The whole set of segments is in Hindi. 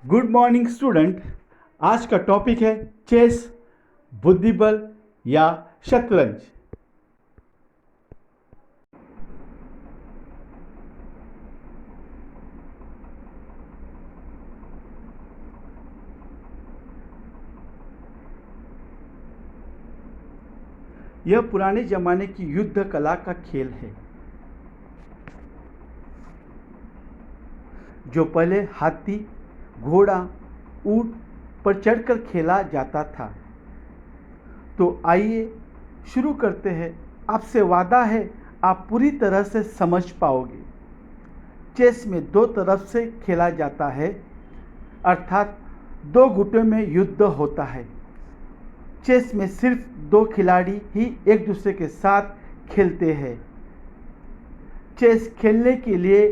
Good morning student. आज का टॉपिक है चेस, बुद्धिबल या शतरंज। यह पुराने जमाने की युद्ध कला का खेल है जो पहले हाथी, घोड़ा, ऊंट पर चढ़कर खेला जाता था। तो आइए शुरू करते हैं। आपसे वादा है आप पूरी तरह से समझ पाओगे। चेस में दो तरफ से खेला जाता है, अर्थात दो गुटों में युद्ध होता है। चेस में सिर्फ दो खिलाड़ी ही एक दूसरे के साथ खेलते हैं। चेस खेलने के लिए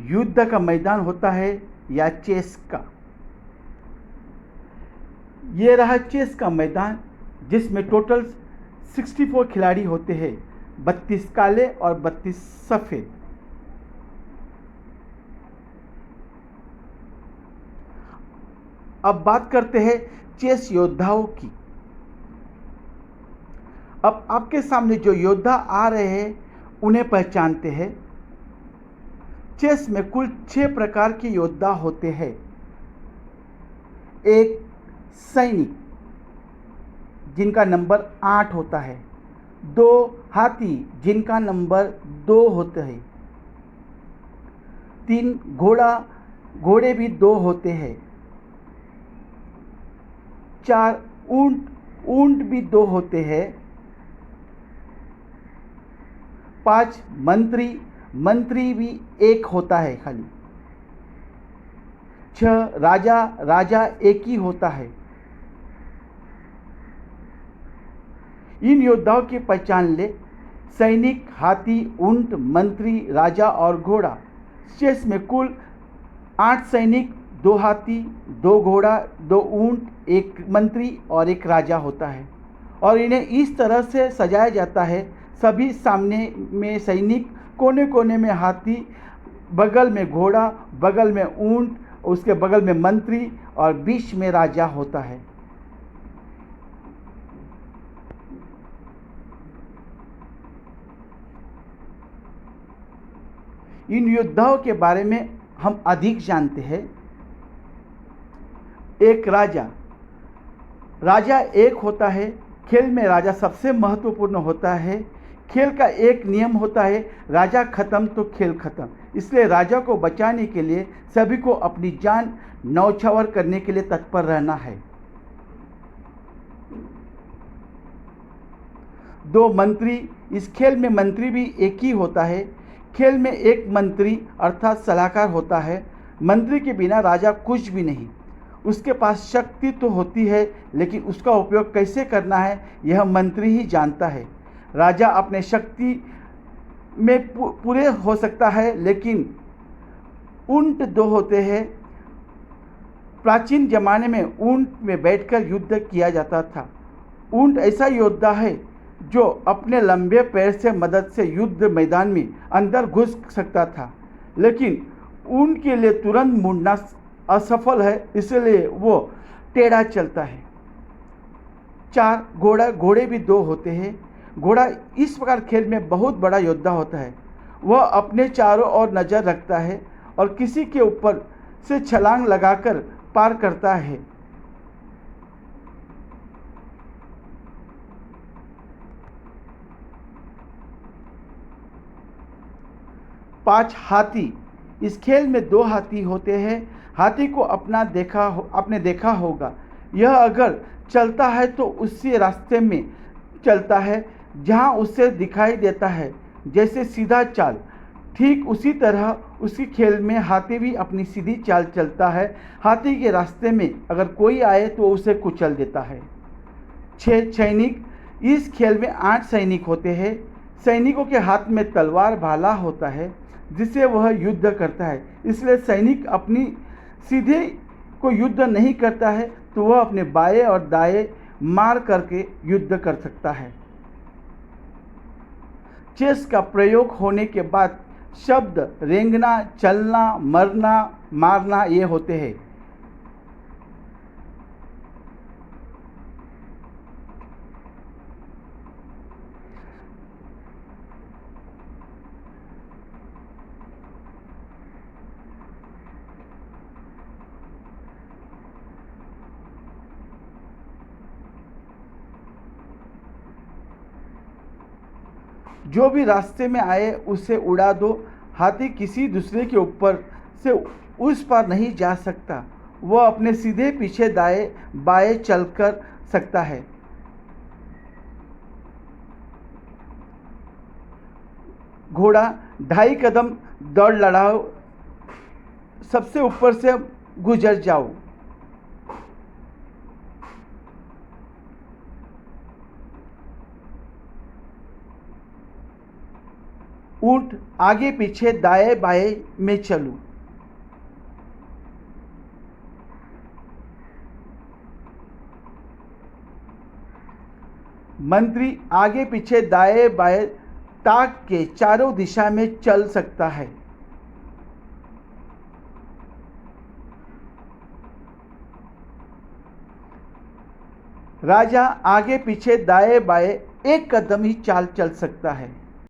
युद्ध का मैदान होता है या चेस का। ये रहा चेस का मैदान, जिसमें टोटल 64 खिलाड़ी होते हैं, 32 काले और 32 सफ़ेद। अब बात करते हैं चेस योद्धाओं की। अब आपके सामने जो योद्धा आ रहे हैं उन्हें पहचानते हैं। चेस में कुल 6 प्रकार के योद्धा होते हैं। एक सैनिक, जिनका नंबर 8 होता है। 2 हाथी, जिनका नंबर 2 होता है। 3 घोड़े भी 2 होते हैं। 4 ऊंट भी 2 होते हैं। 5 मंत्री भी 1 होता है खाली। 6 राजा 1 ही होता है। इन योद्धाओं की पहचान ले। सैनिक, हाथी, ऊंट, मंत्री, राजा और घोड़ा। चेस में कुल 8 सैनिक, 2 हाथी, 2 घोड़ा, 2 ऊंट, 1 मंत्री और 1 राजा होता है। और इन्हें इस तरह से सजाया जाता है, सभी सामने में सैनिक, कोने कोने में हाथी, बगल में घोड़ा, बगल में ऊंट, उसके बगल में मंत्री और बीच में राजा होता है। इन योद्धाओं के बारे में हम अधिक जानते हैं। एक राजा 1 होता है। खेल में राजा सबसे महत्वपूर्ण होता है। खेल का एक नियम होता है, राजा खत्म तो खेल खत्म। इसलिए राजा को बचाने के लिए सभी को अपनी जान न्यौछावर करने के लिए तत्पर रहना है। 2 मंत्री, इस खेल में मंत्री भी 1 ही होता है। खेल में 1 मंत्री अर्थात सलाहकार होता है। मंत्री के बिना राजा कुछ भी नहीं। उसके पास शक्ति तो होती है, लेकिन उसका उपयोग कैसे करना है यह मंत्री ही जानता है। राजा अपने शक्ति में पूरे हो सकता है, लेकिन ऊंट 2 होते हैं। प्राचीन जमाने में ऊंट में बैठकर युद्ध किया जाता था। ऊंट ऐसा योद्धा है जो अपने लंबे पैर से मदद से युद्ध मैदान में अंदर घुस सकता था, लेकिन ऊंट के लिए तुरंत मुड़ना असफल है, इसलिए वो टेढ़ा चलता है। 4 घोड़े भी 2 होते हैं। घोड़ा इस प्रकार खेल में बहुत बड़ा योद्धा होता है। वह अपने चारों ओर नज़र रखता है और किसी के ऊपर से छलांग लगाकर पार करता है। 5 हाथी, इस खेल में 2 हाथी होते हैं। हाथी को आपने देखा होगा, यह अगर चलता है तो उसी रास्ते में चलता है जहां उसे दिखाई देता है, जैसे सीधा चाल। ठीक उसी तरह उसी खेल में हाथी भी अपनी सीधी चाल चलता है। हाथी के रास्ते में अगर कोई आए तो उसे कुचल देता है। 6 सैनिक, इस खेल में 8 सैनिक होते हैं। सैनिकों के हाथ में तलवार भाला होता है जिससे वह युद्ध करता है। इसलिए सैनिक अपनी सीधे को युद्ध नहीं करता है, तो वह अपने बाएं और दाएं मार करके युद्ध कर सकता है। चेस का प्रयोग होने के बाद शब्द रेंगना, चलना, मरना, मारना ये होते हैं। जो भी रास्ते में आए उसे उड़ा दो। हाथी किसी दूसरे के ऊपर से उस पार नहीं जा सकता, वह अपने सीधे पीछे दाएं बाएं चलकर सकता है। घोड़ा 2.5 कदम दौड़ लड़ाओ, सबसे ऊपर से गुजर जाओ। ऊंट आगे पीछे दाएं बाएं में चलूं। मंत्री आगे पीछे दाएं बाएं ताक के चारों दिशा में चल सकता है। राजा आगे पीछे दाएं बाएं 1 कदम ही चाल चल सकता है।